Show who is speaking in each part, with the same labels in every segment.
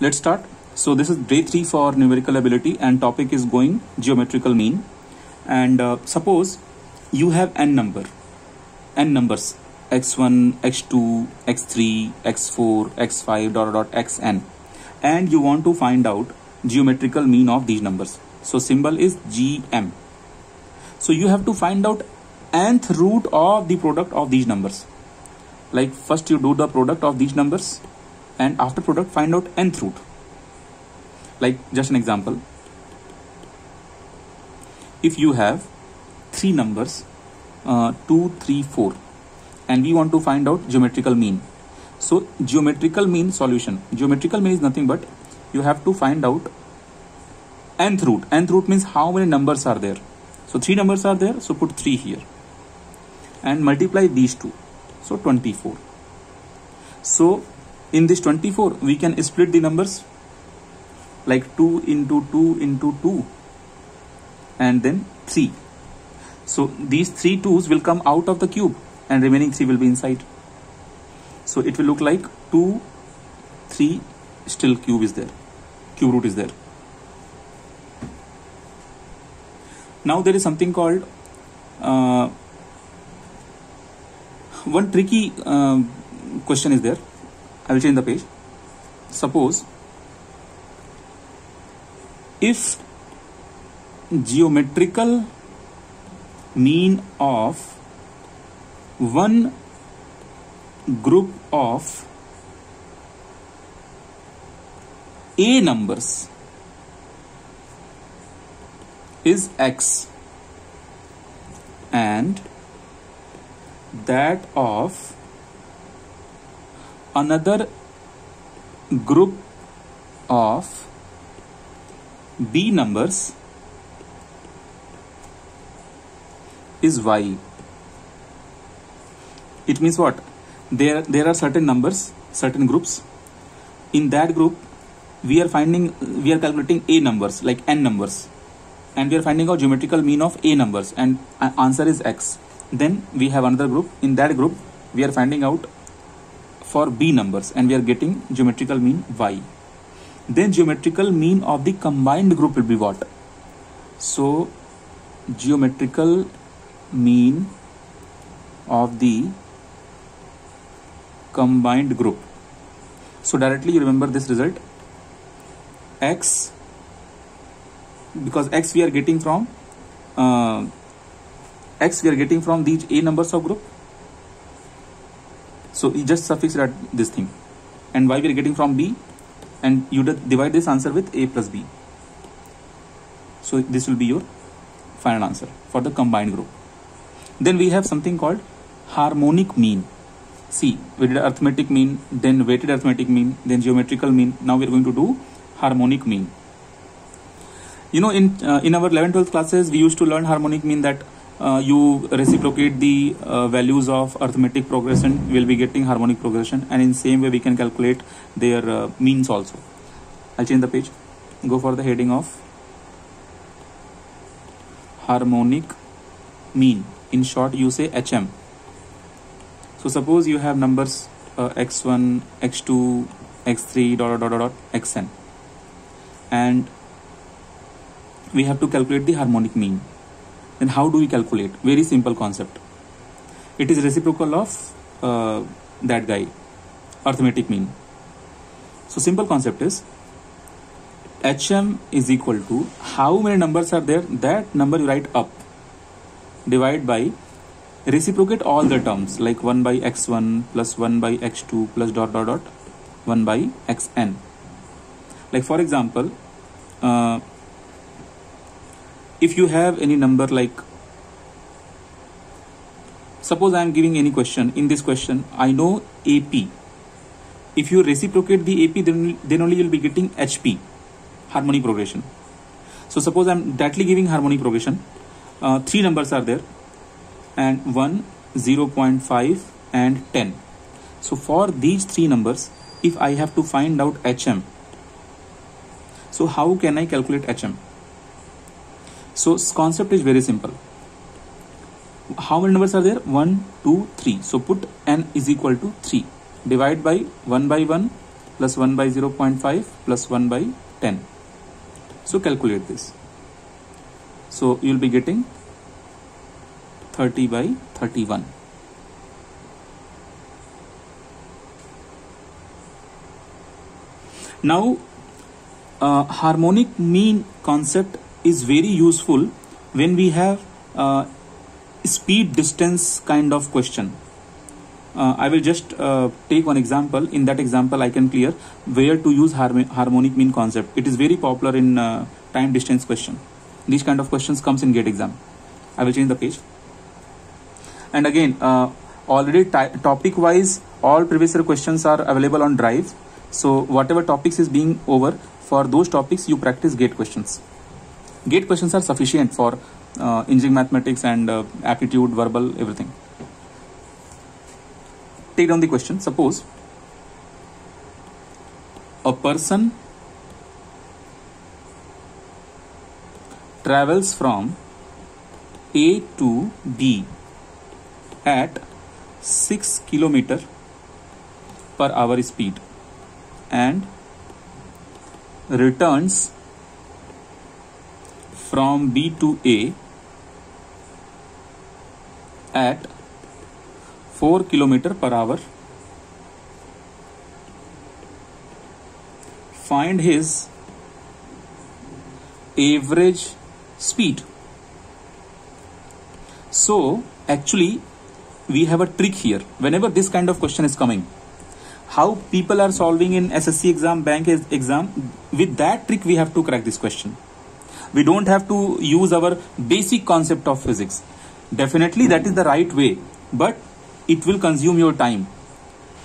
Speaker 1: Let's start. So this is day 3 for numerical ability and topic is going geometrical mean. And suppose you have n numbers x1, x2, x3, x4, x5 dot dot xn, and you want to find out geometrical mean of these numbers. So symbol is gm. So you have to find out nth root of the product of these numbers. Like first you do the product of these numbers and after product find out nth root. Like just an example, if you have three numbers 2, 3, 4 and we want to find out geometrical mean. So geometrical mean solution, geometrical mean is nothing but you have to find out nth root. Nth root means how many numbers are there. So 3 numbers are there, so put 3 here and multiply these two, so 24. So in this 24 we can split the numbers like 2 into 2 into 2 and then 3. So these 3 2's will come out of the cube and remaining 3 will be inside. So it will look like 2, 3, still cube is there, cube root is there. Now there is something called one tricky question is there. I will change the page. Suppose if geometrical mean of one group of A numbers is x and that of another group of B numbers is y. It means what? There are certain numbers, certain groups. In that group we are calculating A numbers like n numbers and we are finding out geometrical mean of A numbers and answer is x. Then we have another group. In that group we are finding out for B numbers and we are getting geometrical mean y. Then geometrical mean of the combined group will be what? So geometrical mean of the combined group. So directly you remember this result, x, because x we are getting from these A numbers of group. So you just suffix that this thing, and y we are getting from B, and you divide this answer with A plus B. So this will be your final answer for the combined group. Then we have something called harmonic mean. See, we did arithmetic mean, then weighted arithmetic mean, then geometrical mean. Now we are going to do harmonic mean. You know, in our 11th 12th classes we used to learn harmonic mean that you reciprocate the values of arithmetic progression, will be getting harmonic progression, and in same way we can calculate their means also. I'll change the page, go for the heading of harmonic mean. In short you say HM. So suppose you have numbers x1, x2, x3 dot dot dot dot xn, and we have to calculate the harmonic mean. Then how do we calculate? Very simple concept. It is reciprocal of that guy, arithmetic mean. So simple concept is HM is equal to how many numbers are there, that number you write up, divide by reciprocate all the terms like 1 by x1 plus 1 by x2 plus dot dot dot 1 by xn. Like for example, if you have any number, like suppose I am giving any question. In this question I know AP. If you reciprocate the AP, then only you will be getting HP, harmonic progression. So suppose I am directly giving harmonic progression. 3 numbers are there and 1, 0.5 and 10. So for these 3 numbers, if I have to find out HM, so how can I calculate HM? So concept is very simple. How many numbers are there? 1, 2, 3. So put n is equal to 3. Divide by 1, plus 1 by 0.5 plus 1 by 10. So calculate this. So you will be getting 30 by 31. Now harmonic mean concept is very useful when we have speed distance kind of question. I will just take one example. In that example I can clear where to use harmonic mean concept. It is very popular in time distance question. These kind of questions comes in GATE exam. I will change the page. And again already topic wise all previous year questions are available on Drive. So whatever topics is being over, for those topics you practice GATE questions. GATE questions are sufficient for engineering mathematics and aptitude, verbal, everything. Take down the question. Suppose a person travels from A to B at 6 km per hour speed and returns from B to A at 4 km per hour. Find his average speed. So actually we have a trick here. Whenever this kind of question is coming, how people are solving in SSC exam, bank exam, with that trick we have to crack this question. We don't have to use our basic concept of physics. Definitely that is the right way, but it will consume your time.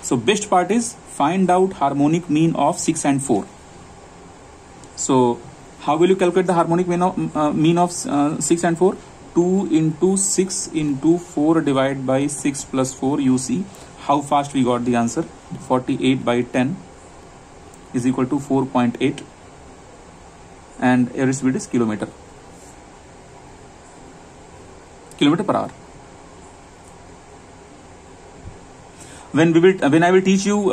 Speaker 1: So best part is find out harmonic mean of 6 and 4. So how will you calculate the harmonic mean of 6 and 4? 2 into 6 into 4 divided by 6 plus 4. You see how fast we got the answer. 48 by 10 is equal to 4.8 and average speed is kilometer per hour. When I will teach you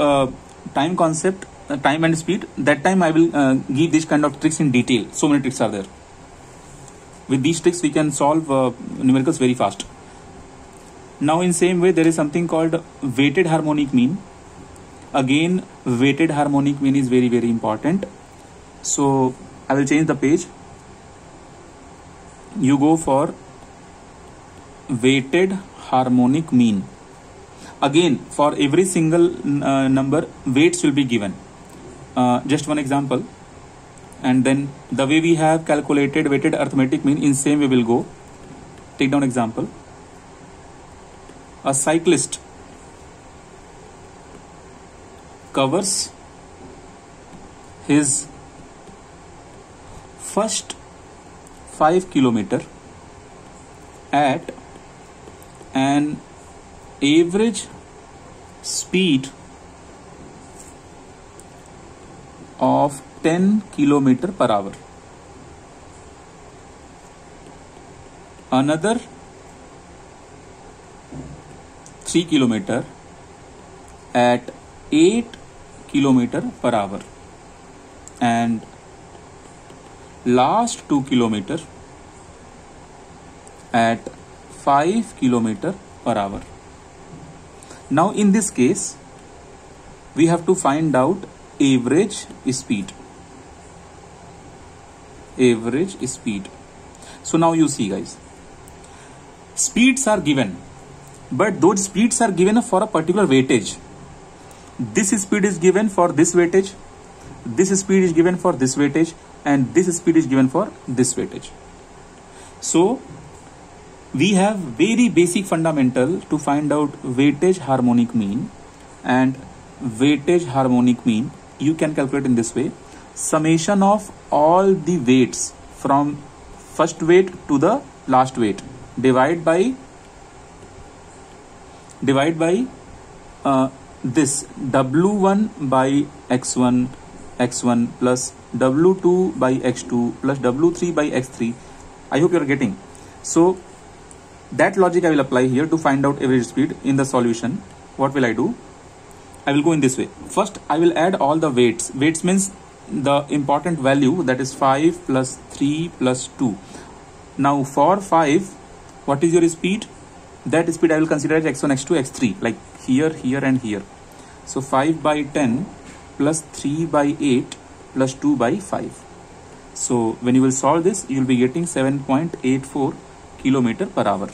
Speaker 1: time concept, time and speed, that time I will give this kind of tricks in detail. So many tricks are there. With these tricks we can solve numericals very fast. Now in same way there is something called weighted harmonic mean. Again weighted harmonic mean is very important. So I will change the page. You go for weighted harmonic mean. Again for every single number weights will be given. Just one example, and then the way we have calculated weighted arithmetic mean, in same way we will go. Take down example. A cyclist covers his first 5 km at an average speed of 10 km per hour. Another 3 km at 8 km per hour, and last 2 km at 5 km per hour. Now in this case we have to find out average speed. Average speed. So now you see guys, speeds are given, but those speeds are given for a particular weightage. This speed is given for this weightage, this speed is given for this weightage, and this speed is given for this weightage. So we have very basic fundamental to find out weightage harmonic mean. And weightage harmonic mean you can calculate in this way: summation of all the weights from first weight to the last weight, divide by this W1 by x1 plus W2 by x2 plus W3 by x3. I hope you are getting. So that logic I will apply here to find out average speed in the solution. What will I do? I will go in this way. First, I will add all the weights. Weights means the important value, that is 5 plus 3 plus 2. Now for 5, what is your speed? That speed I will consider as x1, x2, x3, like here, here and here. So 5 by 10 plus 3 by 8 plus 2 by 5. So when you will solve this, you will be getting 7.84 kilometer per hour.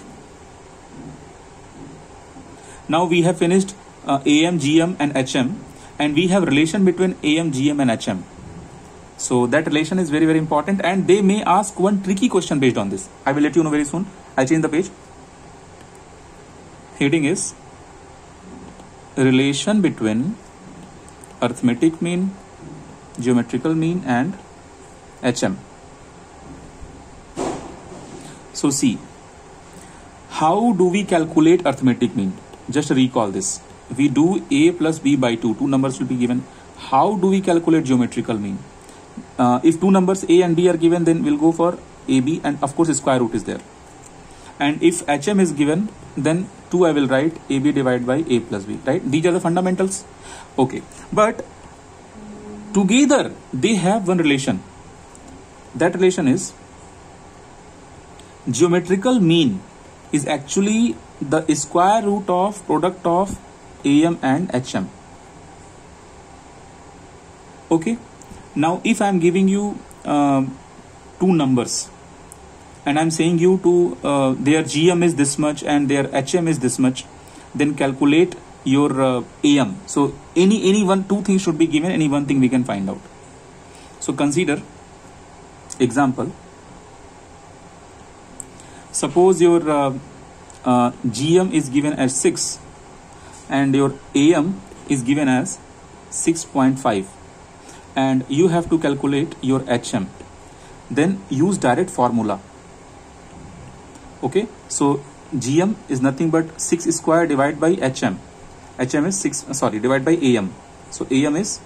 Speaker 1: Now we have finished AM, GM and HM, and we have relation between AM, GM and HM. So that relation is very, very important, and they may ask one tricky question based on this. I will let you know very soon. I'll change the page. Heading is relation between arithmetic mean, geometrical mean and HM. So see, how do we calculate arithmetic mean? Just recall this. We do A plus B by 2. Two numbers will be given. How do we calculate geometrical mean? If two numbers A and B are given, then we'll go for AB, and of course square root is there. And if HM is given, then 2 I will write AB divided by A plus B, right? These are the fundamentals. Okay, but together they have one relation. That relation is geometrical mean is actually the square root of product of AM and HM. Okay, now if I am giving you two numbers and I am saying you to their GM is this much and their HM is this much, then calculate your AM. So any one, two things should be given, any one thing we can find out. So consider example. Suppose your GM is given as 6 and your AM is given as 6.5, and you have to calculate your HM. Then use direct formula. Okay, so GM is nothing but 6 square divided by HM. HM is 6, divided by AM. So AM is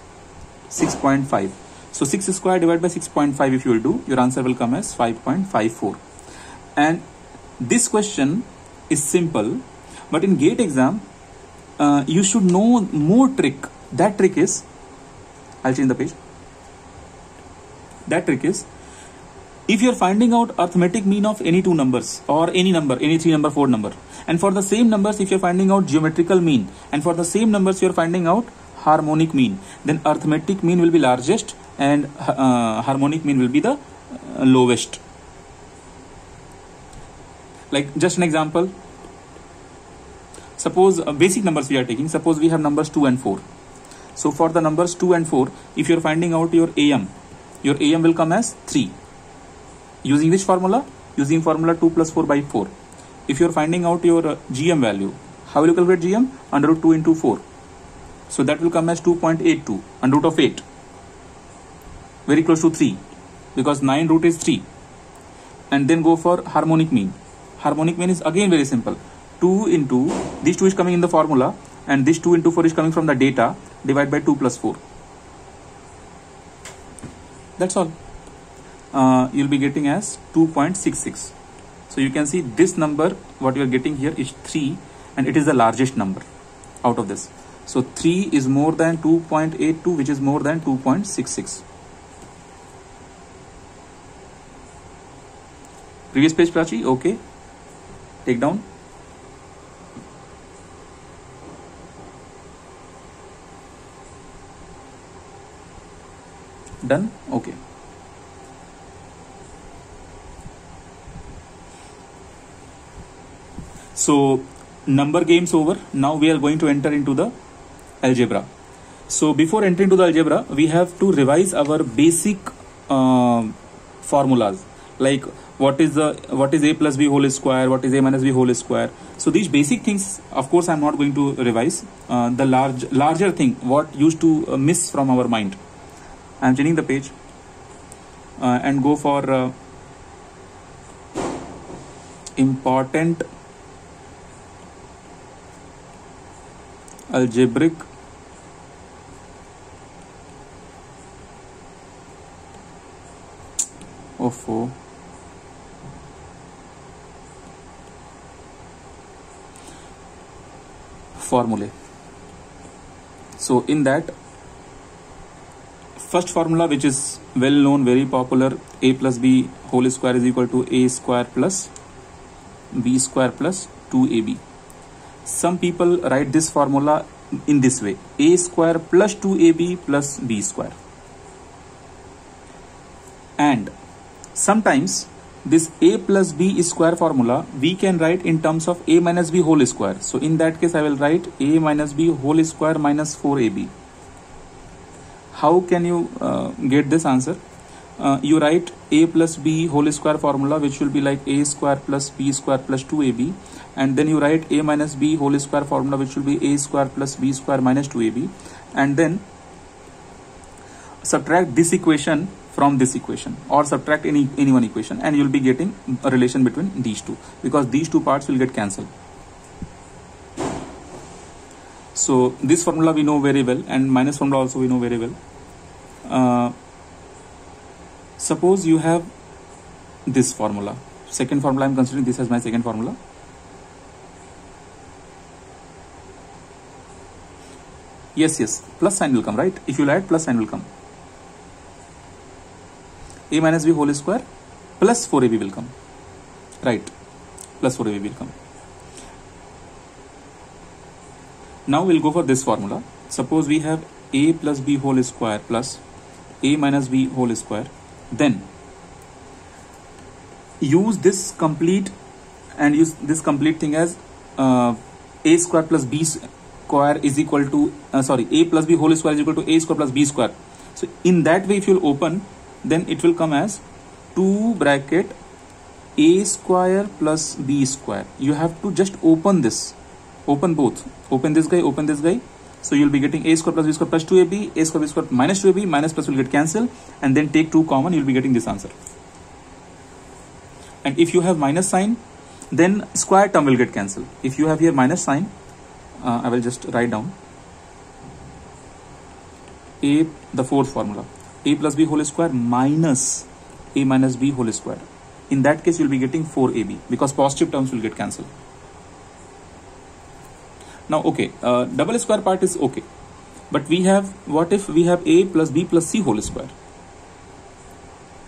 Speaker 1: 6.5. So 6 square divided by 6.5, if you will do, your answer will come as 5.54. And this question is simple, but in GATE exam, you should know more trick. That trick is, I'll change the page. That trick is, if you are finding out arithmetic mean of any two numbers or any number, any 3 number, 4 number, and for the same numbers, if you are finding out geometrical mean, and for the same numbers you are finding out harmonic mean, then arithmetic mean will be largest and harmonic mean will be the lowest. Like just an example, suppose basic numbers we are taking. Suppose we have numbers 2 and 4. So for the numbers 2 and 4, if you are finding out your AM will come as 3. Using which formula? Using formula 2 plus 4 by 4. If you are finding out your GM value, how will you calculate GM? Under root 2 into 4. So that will come as 2.82 under root of 8. Very close to 3, because 9 root is 3. And then go for harmonic mean. Harmonic mean is again very simple. 2 into, this 2 is coming in the formula, and this 2 into 4 is coming from the data, divided by 2 plus 4. That's all. You'll be getting as 2.66. So you can see this number, what you are getting here is 3, and it is the largest number out of this. So 3 is more than 2.82, which is more than 2.66. Previous page, Prachi. Okay. Take down. Done. Okay. So number games over. Now we are going to enter into the algebra. So before entering to the algebra, we have to revise our basic formulas, like what is A plus B whole square, what is A minus B whole square. So these basic things, of course, I'm not going to revise. The larger thing, what used to miss from our mind. I'm changing the page and go for important algebraic formulae. So in that first formula, which is well known, very popular, a plus b whole square is equal to a square plus b square plus 2ab. Some people write this formula in this way: a square plus 2ab plus b square. And sometimes this a plus b square formula we can write in terms of a minus b whole square. So in that case I will write a minus b whole square minus 4ab. How can you get this answer? You write a plus b whole square formula, which will be like a square plus b square plus 2ab, and then you write a minus b whole square formula, which will be a square plus b square minus 2ab, and then subtract this equation from this equation, or subtract any one equation, and you'll be getting a relation between these two, because these two parts will get cancelled. So this formula we know very well, and minus formula also we know very well. Suppose you have this formula, second formula, I'm considering this as my second formula. Yes, plus sign will come, right? If you add, plus sign will come. A minus b whole square plus 4ab will come, right? Plus 4ab will come. Now we'll go for this formula. Suppose we have a plus b whole square plus a minus b whole square. Then use this complete thing as a square plus b square is equal to a plus b whole square is equal to a square plus b square. So in that way, if you'll open, then it will come as 2 bracket a square plus b square. You have to just open this, open both, open this guy. So you'll be getting a square plus b square plus 2ab, a square b square minus 2ab, minus plus will get cancelled, and then take 2 common, you'll be getting this answer. And if you have minus sign, then square term will get cancelled. If you have here minus sign, I will just write down a, the fourth formula, a plus b whole square minus a minus b whole square. In that case, you'll be getting 4ab, because positive terms will get cancelled. Now, okay, double square part is okay, but we have, what if we have a plus b plus c whole square?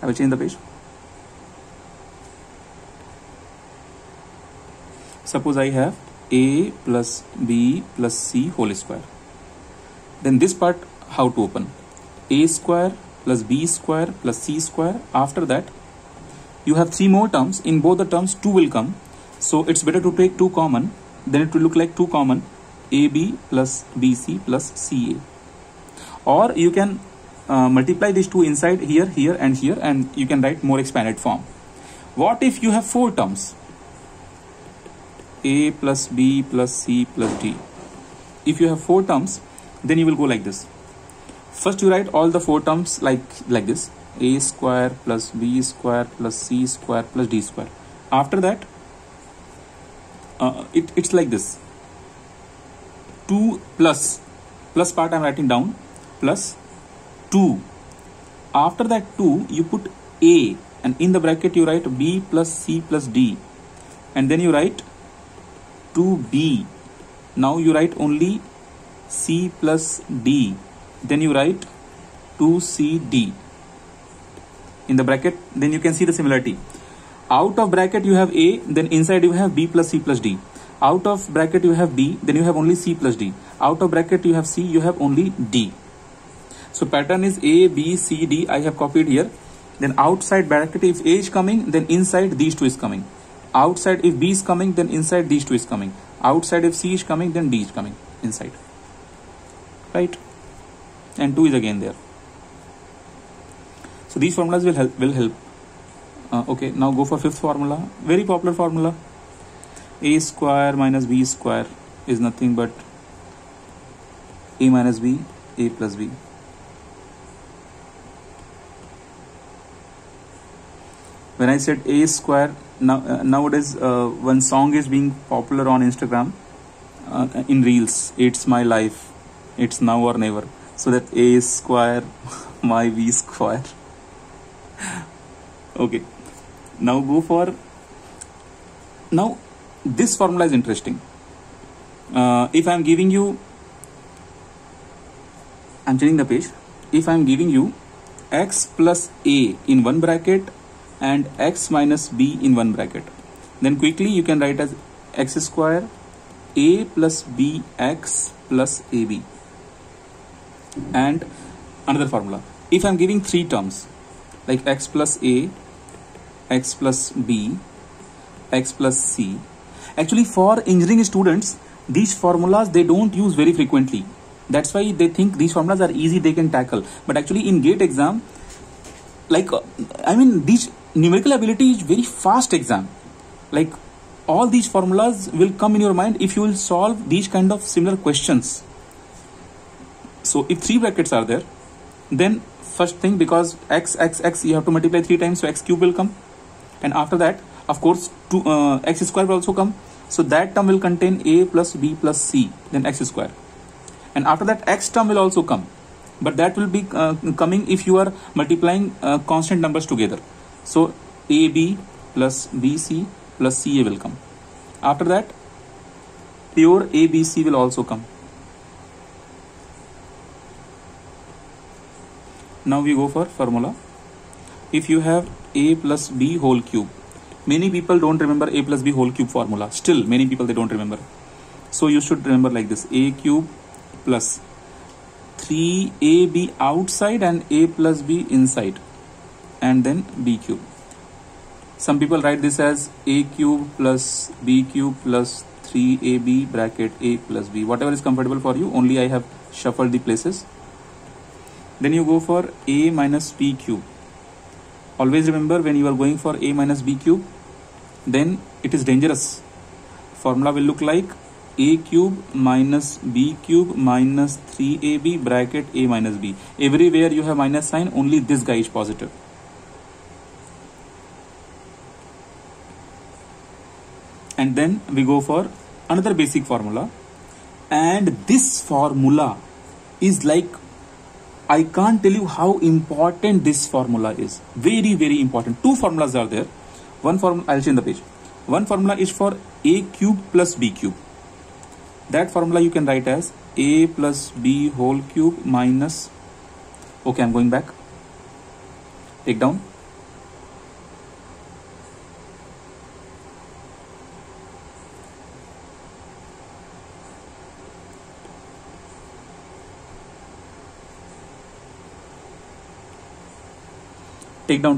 Speaker 1: I will change the page. Suppose I have a plus b plus c whole square. Then this part, how to open? A square plus b square plus c square. After that, you have 3 more terms. In both the terms, 2 will come. So it's better to take 2 common. Then it will look like 2 common, ab plus bc plus ca. Or you can multiply these 2 inside here, here and here, and you can write more expanded form. What if you have 4 terms? A plus b plus c plus d. If you have 4 terms, then you will go like this. First you write all the 4 terms like this: a square plus b square plus c square plus d square. After that, it's like this: 2 plus part I'm writing down, plus 2. After that 2, you put a, and in the bracket you write b plus c plus d, and then you write 2b. Now you write only c plus d, then you write 2cd in the bracket. Then you can see the similarity. Out of bracket you have a, then inside you have b plus c plus d. Out of bracket you have b, then you have only c plus d. Out of bracket you have c, you have only d. So pattern is a, b, c, d. I have copied here. Then outside bracket, if a is coming, then inside these 2 is coming. Outside if b is coming, then inside these 2 is coming. Outside if c is coming, then d is coming inside, right? And 2 is again there. So these formulas will help. Okay, now go for 5th formula. Very popular formula. A square minus b square is nothing but a minus b, a plus b. When I said a square, nowadays one song is being popular on Instagram, in reels. It's my life, it's now or never. So that a square my b square. Okay, now go for, now this formula is interesting. If I am giving you I'm changing the page. If I'm giving you x plus a in one bracket and x minus b in one bracket, then quickly you can write as x square a plus b x plus ab. And another formula, if I'm giving three terms like x plus a, x plus b, x plus c, actually for engineering students these formulas they don't use very frequently. That's why they think these formulas are easy, they can tackle. But actually in GATE exam, like this numerical ability is very fast exam. Like all these formulas will come in your mind if you will solve these kind of similar questions. So if three brackets are there, then first thing, because x you have to multiply three times, so x cube will come, and after that of course x square will also come. So that term will contain a plus b plus c, then x square. And after that x term will also come, but that will be coming if you are multiplying constant numbers together. So ab plus bc plus ca will come. After that pure abc will also come. Now we go for formula. If you have a plus b whole cube, many people don't remember a plus b whole cube formula. Still many people they don't remember. So you should remember like this: a cube plus 3ab outside and a plus b inside, and then b cube. Some people write this as a cube plus b cube plus 3ab bracket a plus b. Whatever is comfortable for you, only I have shuffled the places. Then you go for a minus b cube. Always remember, when you are going for a minus b cube, then it is dangerous. Formula will look like a cube minus b cube minus 3ab bracket a minus b. Everywhere you have minus sign, only this guy is positive. And then we go for another basic formula, and this formula is like, I can't tell you how important this formula is. Very, very important. Two formulas are there. One formula, I'll change the page. One formula is for a cube plus b cube. That formula you can write as a plus b whole cube minus, okay, I'm going back, take down,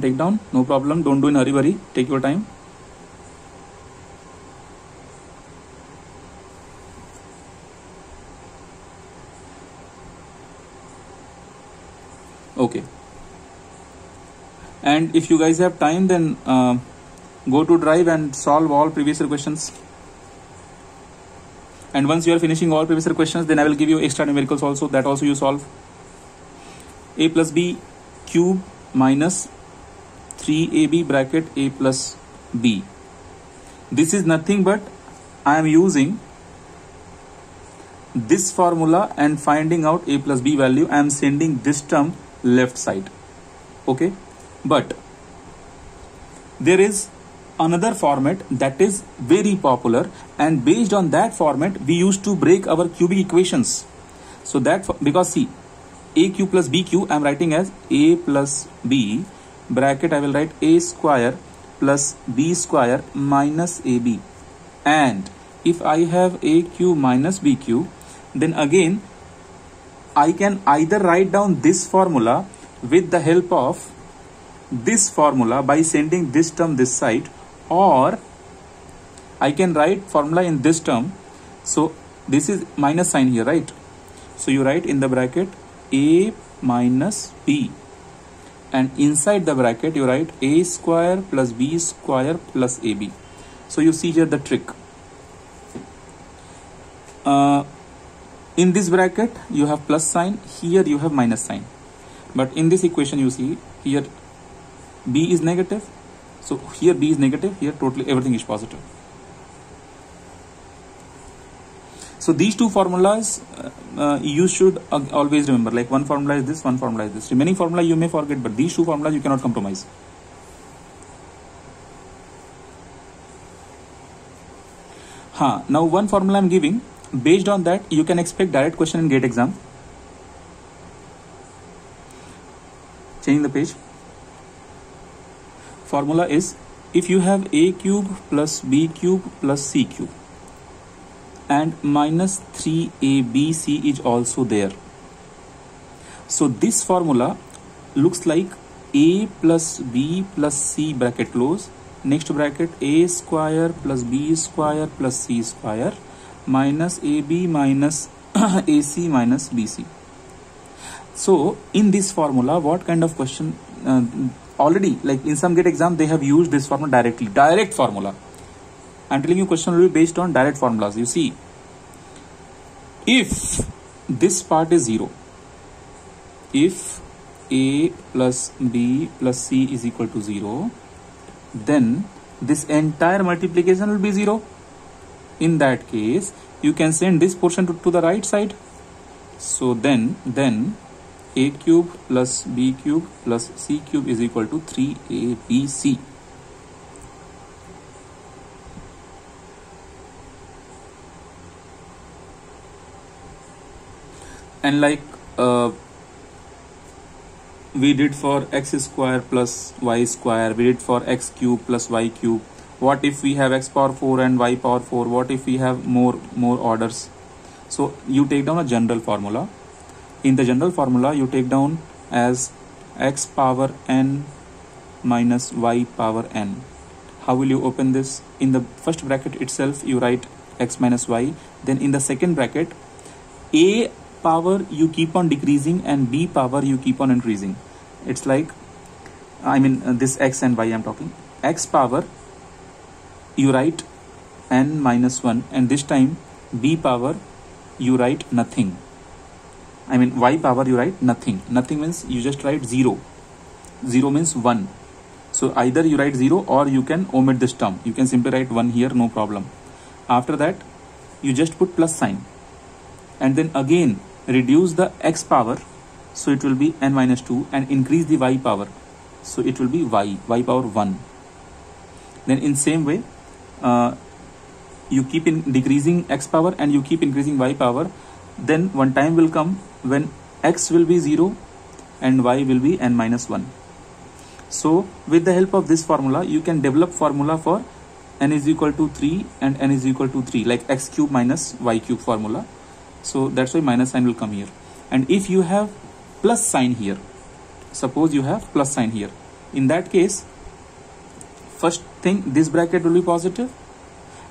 Speaker 1: take down, no problem, don't do in hurry, take your time. Okay, and if you guys have time, then go to Drive and solve all previous year questions. And once you are finishing all previous year questions, then I will give you extra numericals also, that also you solve. A plus b cube minus 3ab bracket a plus b. This is nothing but I am using this formula and finding out a plus b value. I am sending this term left side. Okay, but there is another format that is very popular, and based on that format we used to break our cubic equations. So that, because see, a cube plus b cube I am writing as a plus b bracket, I will write a square plus b square minus ab. And if I have a cube minus b cube, then again I can either write down this formula with the help of this formula by sending this term this side, or I can write formula in this term. So this is minus sign here, right? So you write in the bracket a minus b, and inside the bracket you write a square plus b square plus ab. So you see here the trick. In this bracket you have plus sign, here you have minus sign, but in this equation you see here b is negative, so here b is negative, here totally everything is positive. So these two formulas you should always remember, like one formula is this, one formula is this. Remaining formula you may forget, but these two formulas you cannot compromise. Now one formula I am giving, based on that you can expect direct question in GATE exam. Change the page. Formula is, if you have a cube plus b cube plus c cube and minus 3abc is also there. So this formula looks like a plus b plus c bracket close, next bracket a square plus b square plus c square minus ab minus ac minus bc. So in this formula, what kind of question, already like in some GATE exam they have used this formula directly, direct formula. I'm telling you, question will be based on direct formulas. You see, if this part is 0, if a plus b plus c is equal to 0, then this entire multiplication will be 0. In that case, you can send this portion to the right side. So then a cube plus b cube plus c cube is equal to 3abc. And like we did for x square plus y square, we did for x cube plus y cube. What if we have x power 4 and y power 4? What if we have more orders? So you take down a general formula. In the general formula, you take down as x power n minus y power n. How will you open this? In the first bracket itself, you write x minus y. Then in the second bracket, a power you keep on decreasing and b power you keep on increasing. It's like, I mean this x and y I'm talking. X power you write n minus 1, and this time b power you write nothing. I mean y power you write nothing. Nothing means you just write 0. 0 means 1. So either you write 0 or you can omit this term. You can simply write 1 here, no problem. After that, you just put plus sign. And then again reduce the x power. So it will be n minus 2, and increase the y power. So it will be y power 1. Then in same way, you keep decreasing x power and you keep increasing y power. Then one time will come when x will be 0 and y will be n minus 1. So with the help of this formula, you can develop formula for n is equal to 3 and n is equal to 3, like x cube minus y cube formula. So that's why minus sign will come here. And if you have plus sign here, suppose you have plus sign here, in that case, first thing, this bracket will be positive,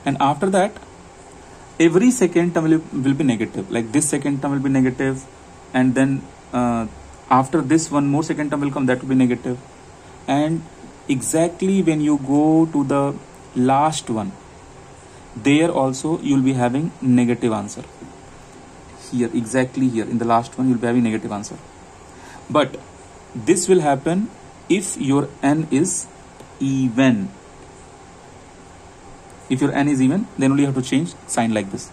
Speaker 1: and after that every second term will be negative. Like this second term will be negative, and then after this one more second term will come, that will be negative. And exactly when you go to the last one, there also you will be having negative answer. Here, exactly here in the last one, you will be having negative answer. But this will happen if your n is even. If your n is even, then only you have to change sign like this.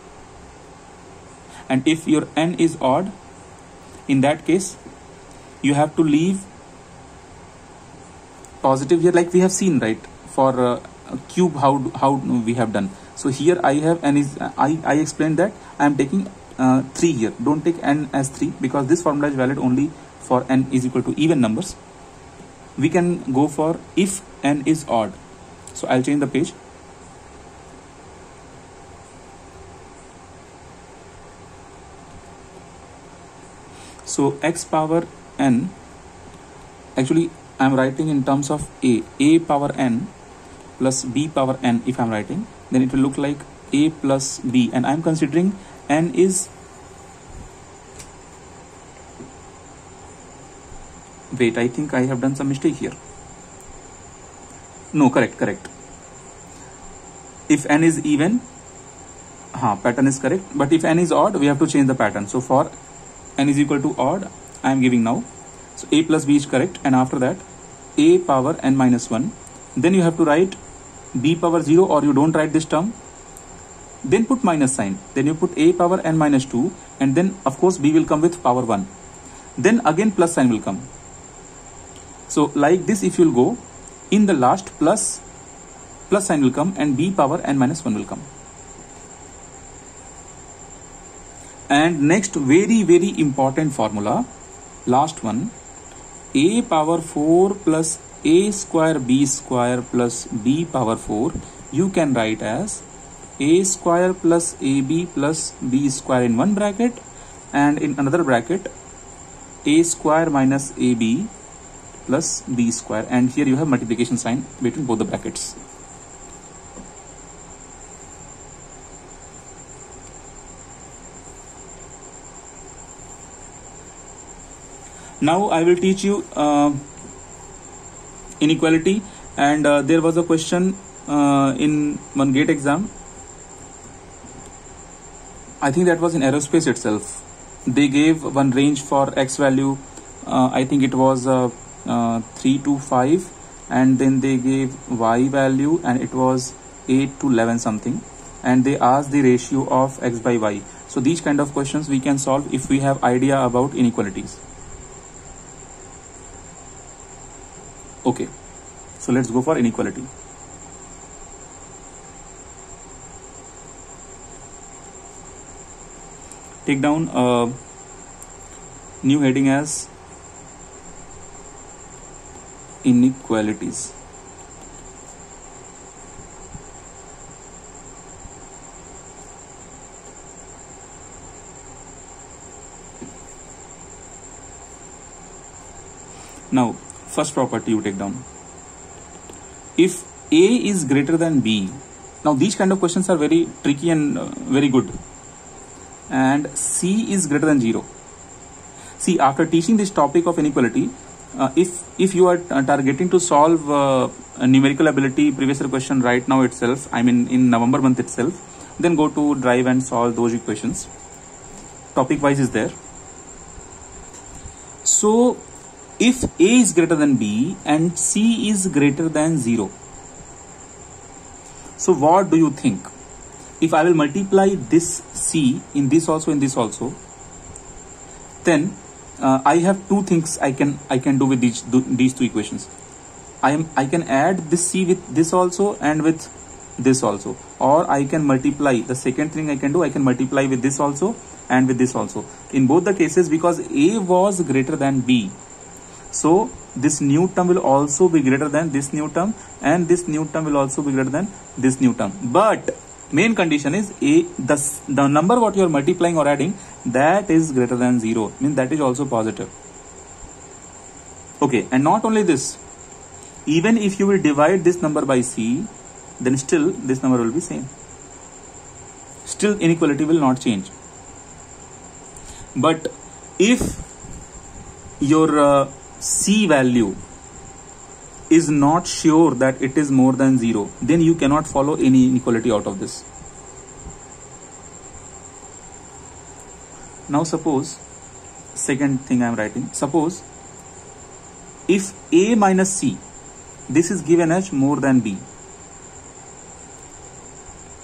Speaker 1: And if your n is odd, in that case, you have to leave positive here, like we have seen, right? For a cube, how we have done. So here I have n is, I explained that I am taking 3 here. Don't take n as 3, because this formula is valid only for n is equal to even numbers. We can go for if n is odd. So I'll change the page. So x power n, actually I am writing in terms of a power n plus b power n. If I am writing, then it will look like a plus b, and I am considering n is, wait, I think I have done some mistake here. No, correct. If n is even, pattern is correct, but if n is odd, we have to change the pattern. So for n is equal to odd, I am giving now. So a plus b is correct, and after that a power n minus 1. Then you have to write b power 0, or you don't write this term. Then put minus sign. Then you put a power n minus 2, and then of course b will come with power 1. Then again plus sign will come. So like this, if you will go, in the last plus sign will come, and b power n minus 1 will come. And next, very important formula, last one, a power 4 plus a square b square plus b power 4, you can write as a square plus ab plus b square in one bracket, and in another bracket a square minus ab plus b square, and here you have multiplication sign between both the brackets. Now I will teach you inequality, and there was a question in one GATE exam. I think that was in aerospace itself. They gave one range for x value. I think it was 3 to 5, and then they gave y value and it was 8 to 11 something, and they asked the ratio of x by y. So these kind of questions we can solve if we have idea about inequalities. Okay, so let's go for inequality. Take down a new heading as inequalities. Now, first property you take down. If A is greater than B, now these kind of questions are very tricky and very good. And C is greater than 0. See, after teaching this topic of inequality, if you are targeting to solve a numerical ability previous year question right now itself, I mean in November month itself, then go to Drive and solve those equations. Topic wise is there. So if A is greater than B and C is greater than 0, so what do you think? If I will multiply this C in this also, in this also, then I have two things I can do with these two equations. I can add this C with this also and with this also, or I can multiply. The second thing I can do, I can multiply with this also and with this also. In both the cases, because A was greater than B, so this new term will also be greater than this new term, and this new term will also be greater than this new term. But main condition is the number what you are multiplying or adding, that is greater than 0, means that is also positive. Okay, and not only this, even if you will divide this number by C, then still this number will be same. Still inequality will not change. But if your C value is not sure that it is more than 0, then you cannot follow any inequality out of this. Now suppose, second thing I am writing, suppose if A minus C, this is given as more than B.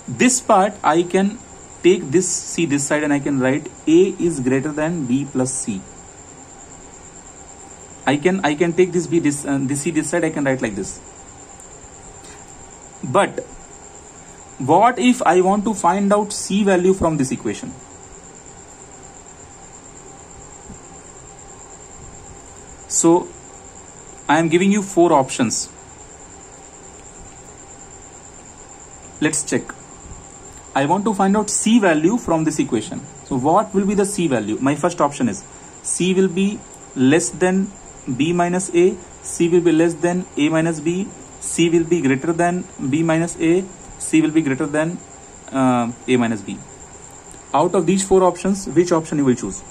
Speaker 1: This part I can take this C this side and I can write A is greater than B plus C. I can take this B this C this side, I can write like this. But what if I want to find out C value from this equation? So I am giving you 4 options. Let's check. I want to find out C value from this equation. So what will be the C value? My first option is C will be less than B minus A, C will be less than A minus B, C will be greater than B minus A, C will be greater than A minus B. Out of these 4 options, which option you will choose?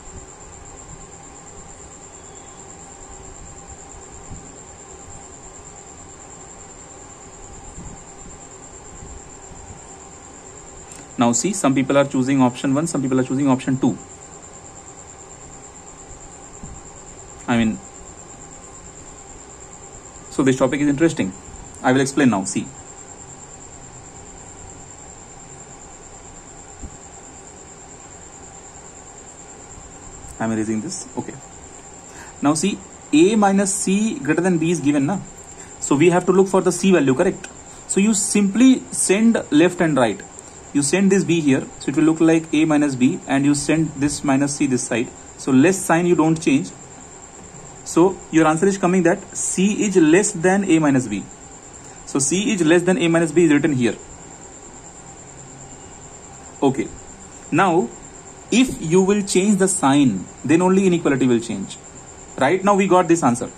Speaker 1: Now see, some people are choosing option 1, some people are choosing option 2. I mean, so this topic is interesting. I will explain now. See, I am erasing this. Okay. Now see, A minus C greater than B is given, na? So we have to look for the C value, correct? So you simply send left and right. You send this B here, so it will look like A minus B, and you send this minus C this side. So less sign you don't change. So your answer is coming that C is less than A minus B. So C is less than A minus B is written here. Okay. Now, if you will change the sign, then only inequality will change. Right now we got this answer.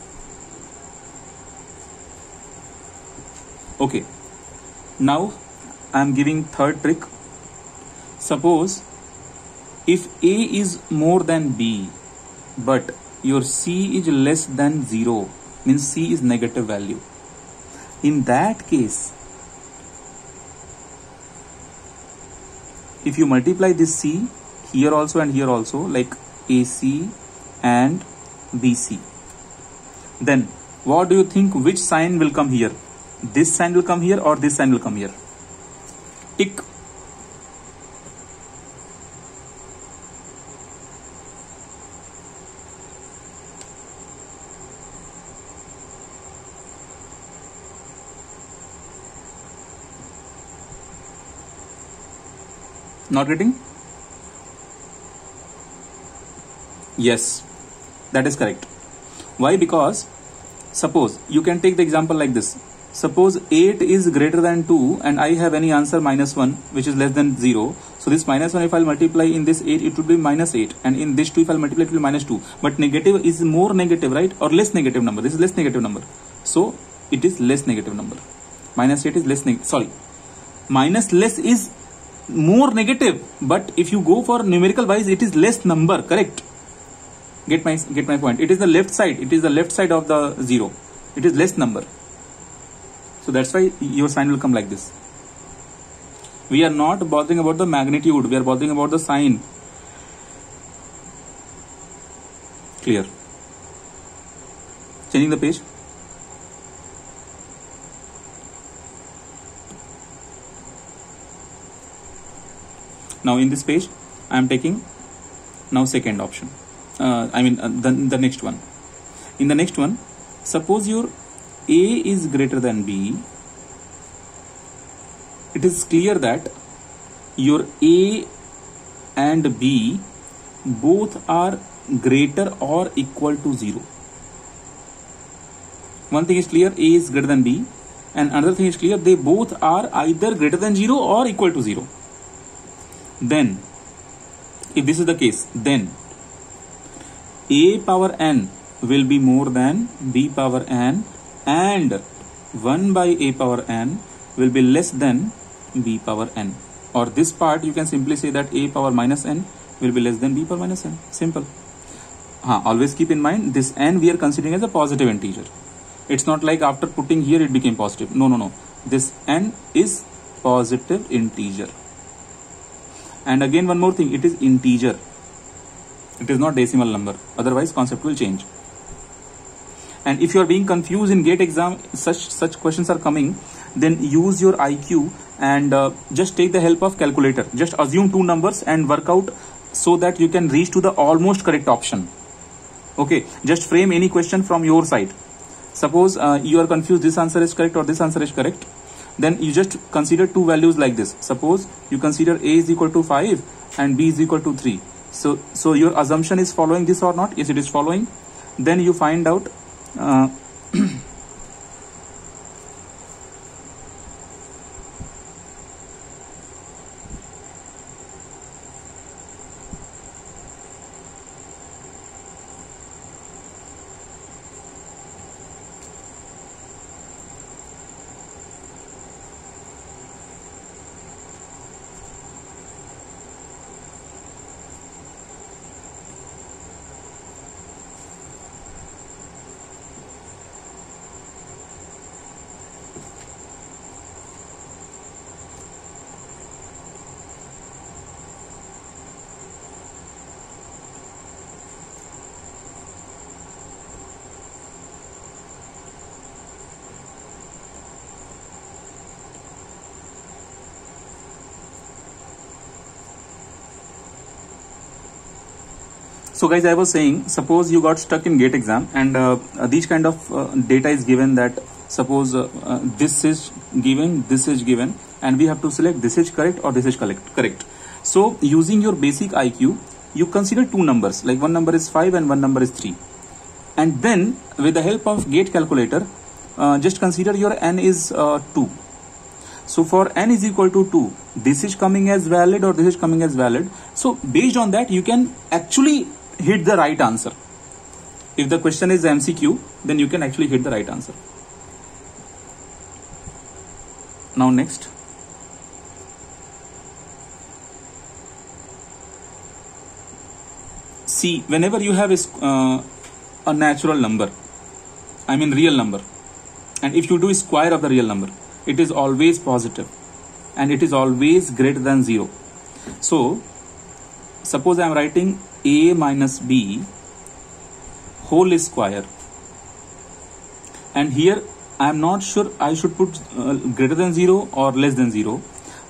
Speaker 1: Okay. Now I am giving third trick. Suppose if A is more than B, but your C is less than 0, means C is negative value. In that case, if you multiply this C here also and here also, like AC and BC, then what do you think, which sign will come here? This sign will come here or this sign will come here? Tick. Not getting? Yes, that is correct. Why? Because suppose you can take the example like this. Suppose 8 is greater than 2 and I have any answer minus 1 which is less than 0. So this minus 1, if I'll multiply in this 8, it would be minus 8, and in this 2, if I'll multiply, it will be minus 2. But negative is more negative, right? Or less negative number. This is less negative number. So it is less negative number. Minus 8 is less negative. Sorry. Minus less is more negative, but if you go for numerical wise, it is less number, correct? Get my point. It is the left side. It is the left side of the 0. It is less number. So that's why your sign will come like this. We are not bothering about the magnitude. We are bothering about the sign. Clear? Changing the page. Now in this page, I am taking now second option. The next one. In the next one, suppose your A is greater than B. It is clear that your A and B both are greater or equal to 0. One thing is clear, A is greater than B, and another thing is clear, they both are either greater than 0 or equal to 0. Then, if this is the case, then A power n will be more than B power n, and 1 by A power n will be less than B power n. Or this part you can simply say that A power minus n will be less than B power minus n. Simple. Always keep in mind, this n we are considering as a positive integer. It's not like after putting here it became positive. No. This n is positive integer. And again one more thing, it is integer. It is not decimal number. Otherwise concept will change. And if you are being confused in GATE exam, such questions are coming, then use your IQ and just take the help of calculator. Just assume two numbers and work out so that you can reach to the almost correct option. Okay, just frame any question from your side. Suppose you are confused, this answer is correct or this answer is correct. Then you just consider two values like this. Suppose you consider A is equal to 5 and B is equal to 3. So your assumption is following this or not? Yes, it is following. Then you find out So guys, I was saying, suppose you got stuck in GATE exam and these kind of data is given that suppose this is given and we have to select this is correct or this is correct. So using your basic IQ, you consider two numbers, like one number is 5 and one number is 3. and then with the help of gate calculator, just consider your n is 2. So for n is equal to 2, this is coming as valid or this is coming as valid. So based on that, you can actually hit the right answer. If the question is MCQ, then you can actually hit the right answer. Now next. See, whenever you have a natural number, I mean real number, and if you do square of the real number, it is always positive and it is always greater than 0. So suppose I am writing a minus b whole square, and here I am not sure I should put greater than 0 or less than 0,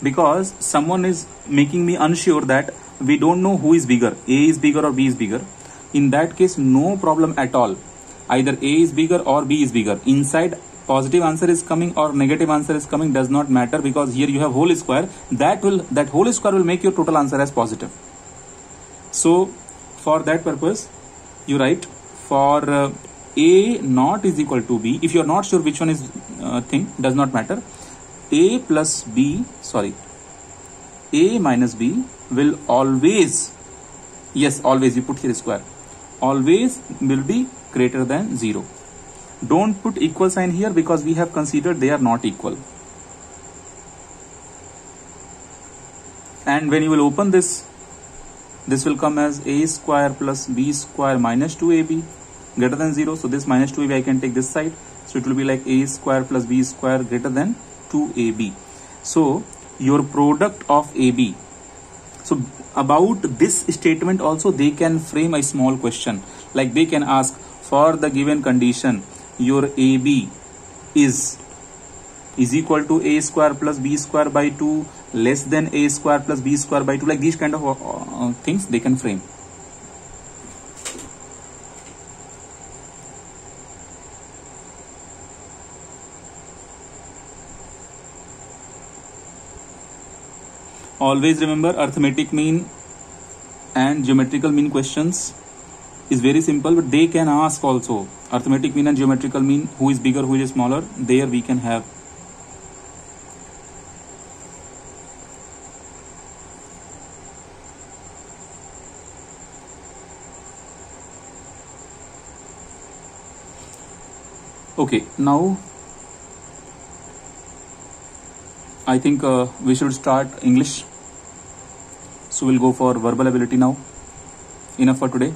Speaker 1: because someone is making me unsure that we don't know who is bigger, a is bigger or b is bigger. In that case, no problem at all. Either a is bigger or b is bigger. Inside positive answer is coming or negative answer is coming does not matter, because here you have whole square. That whole square will make your total answer as positive. So for that purpose, you write for a not is equal to b. If you are not sure which one is thing, does not matter. A plus b, sorry, a minus b will always, yes, always, you put here square, always will be greater than 0. Don't put equal sign here because we have considered they are not equal. And when you will open this, this will come as a square plus b square minus 2ab greater than 0. So this minus 2ab I can take this side. So it will be like a square plus b square greater than 2ab. So your product of ab. So about this statement also they can frame a small question. Like they can ask, for the given condition, your AB is equal to a square plus b square by 2 less than a square plus b square by 2. Like these kind of things they can frame. Always remember, arithmetic mean and geometrical mean questions is very simple, but they can ask also arithmetic mean and geometrical mean, who is bigger, who is smaller. There we can have. Okay, now I think we should start English. So we'll go for verbal ability now. Enough for today.